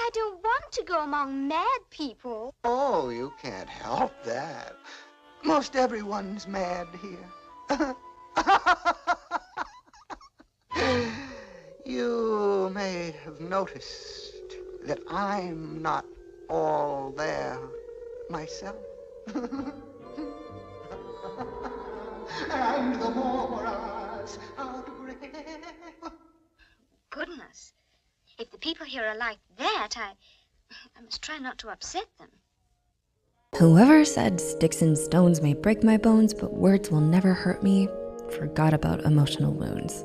I don't want to go among mad people. Oh, you can't help that. Most everyone's mad here. You may have noticed that I'm not all there myself. And the more us outgrave. Goodness. If the people here are like that, I must try not to upset them. Whoever said sticks and stones may break my bones, but words will never hurt me, forgot about emotional wounds.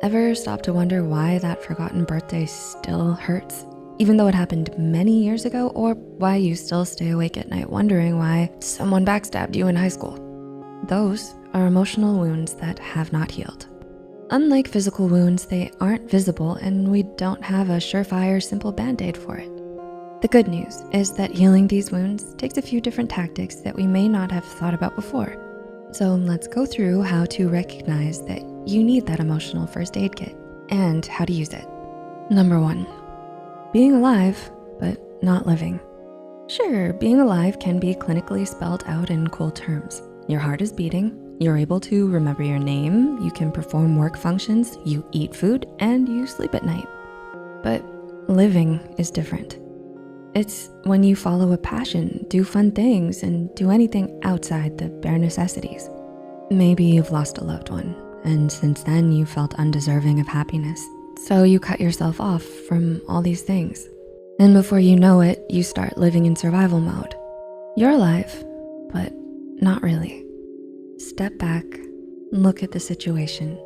Ever stop to wonder why that forgotten birthday still hurts, even though it happened many years ago, or why you still stay awake at night wondering why someone backstabbed you in high school? Those are emotional wounds that have not healed. Unlike physical wounds, they aren't visible and we don't have a surefire, simple band-aid for it. The good news is that healing these wounds takes a few different tactics that we may not have thought about before. So let's go through how to recognize that you need that emotional first aid kit and how to use it. Number 1, being alive, but not living. Sure, being alive can be clinically spelled out in cool terms. Your heart is beating, you're able to remember your name, you can perform work functions, you eat food, and you sleep at night. But living is different. It's when you follow a passion, do fun things, and do anything outside the bare necessities. Maybe you've lost a loved one, and since then you felt undeserving of happiness. So you cut yourself off from all these things. And before you know it, you start living in survival mode. You're alive, but not really. Step back, look at the situation.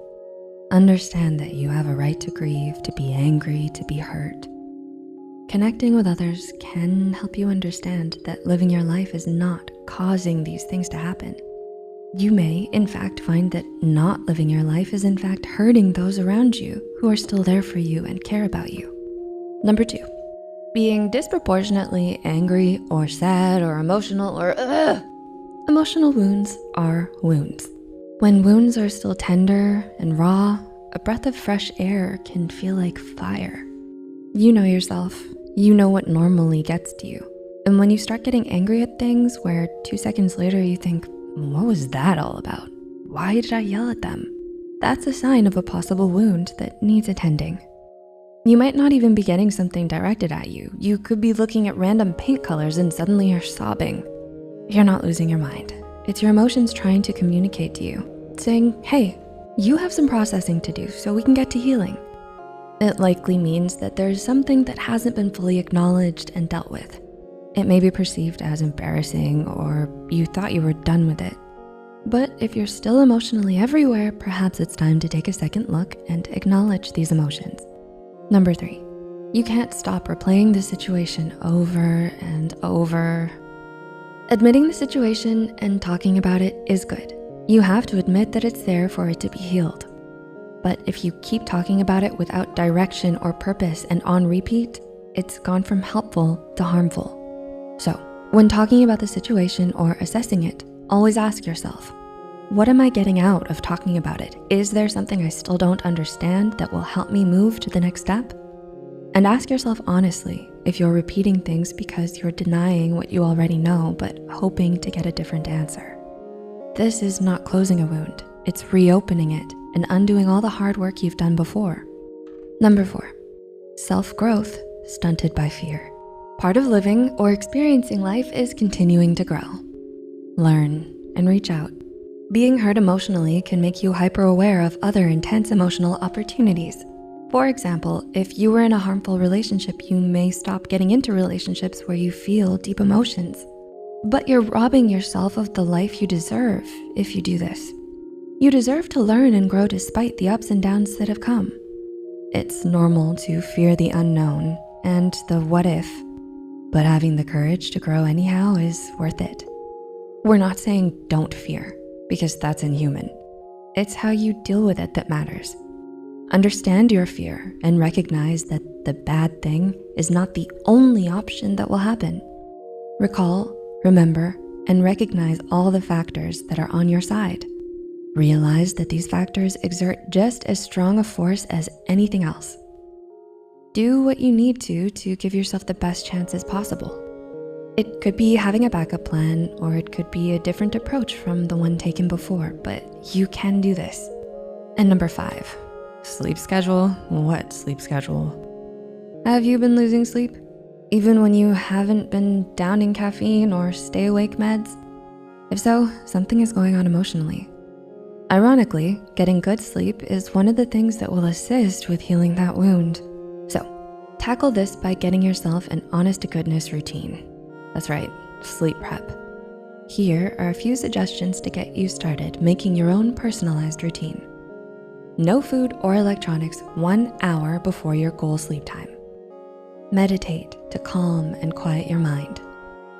Understand that you have a right to grieve, to be angry, to be hurt. Connecting with others can help you understand that living your life is not causing these things to happen. You may, in fact, find that not living your life is in fact hurting those around you who are still there for you and care about you. Number 2, being disproportionately angry or sad or emotional or Emotional wounds are wounds. When wounds are still tender and raw, a breath of fresh air can feel like fire. You know yourself, you know what normally gets to you. And when you start getting angry at things where 2 seconds later you think, what was that all about? Why did I yell at them? That's a sign of a possible wound that needs attending. You might not even be getting something directed at you. You could be looking at random paint colors and suddenly you're sobbing. You're not losing your mind. It's your emotions trying to communicate to you, saying, hey, you have some processing to do so we can get to healing. It likely means that there's something that hasn't been fully acknowledged and dealt with. It may be perceived as embarrassing or you thought you were done with it. But if you're still emotionally everywhere, perhaps it's time to take a second look and acknowledge these emotions. Number 3, you can't stop replaying the situation over and over. Admitting the situation and talking about it is good. You have to admit that it's there for it to be healed. But if you keep talking about it without direction or purpose and on repeat, it's gone from helpful to harmful. So when talking about the situation or assessing it, always ask yourself, what am I getting out of talking about it? Is there something I still don't understand that will help me move to the next step? And ask yourself honestly if you're repeating things because you're denying what you already know, but hoping to get a different answer. This is not closing a wound, it's reopening it and undoing all the hard work you've done before. Number 4, self-growth stunted by fear. Part of living or experiencing life is continuing to grow. Learn and reach out. Being hurt emotionally can make you hyper-aware of other intense emotional opportunities. For example, if you were in a harmful relationship, you may stop getting into relationships where you feel deep emotions. But you're robbing yourself of the life you deserve if you do this. You deserve to learn and grow despite the ups and downs that have come. It's normal to fear the unknown and the what if, but having the courage to grow anyhow is worth it. We're not saying don't fear, because that's inhuman. It's how you deal with it that matters. Understand your fear and recognize that the bad thing is not the only option that will happen. Recall, remember, and recognize all the factors that are on your side. Realize that these factors exert just as strong a force as anything else. do what you need to give yourself the best chances possible. It could be having a backup plan, or it could be a different approach from the one taken before, but you can do this. And number 5, sleep schedule. What sleep schedule? Have you been losing sleep? Even when you haven't been downing caffeine or stay awake meds? If so, something is going on emotionally. Ironically, getting good sleep is one of the things that will assist with healing that wound. So, tackle this by getting yourself an honest-to-goodness routine. That's right, sleep prep. Here are a few suggestions to get you started making your own personalized routine. No food or electronics 1 hour before your goal sleep time. Meditate to calm and quiet your mind.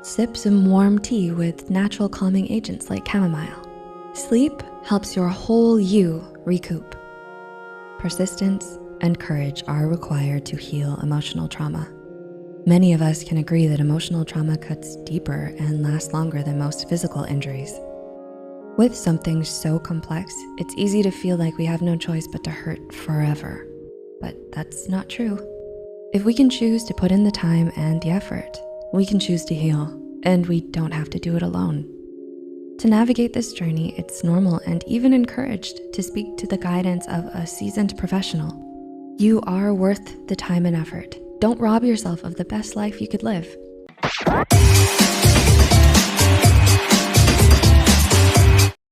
Sip some warm tea with natural calming agents like chamomile. Sleep helps your whole you recoup. Persistence and courage are required to heal emotional trauma. Many of us can agree that emotional trauma cuts deeper and lasts longer than most physical injuries. With something so complex, it's easy to feel like we have no choice but to hurt forever. But that's not true. If we can choose to put in the time and the effort, we can choose to heal, and we don't have to do it alone. To navigate this journey, it's normal and even encouraged to speak to the guidance of a seasoned professional. You are worth the time and effort. Don't rob yourself of the best life you could live.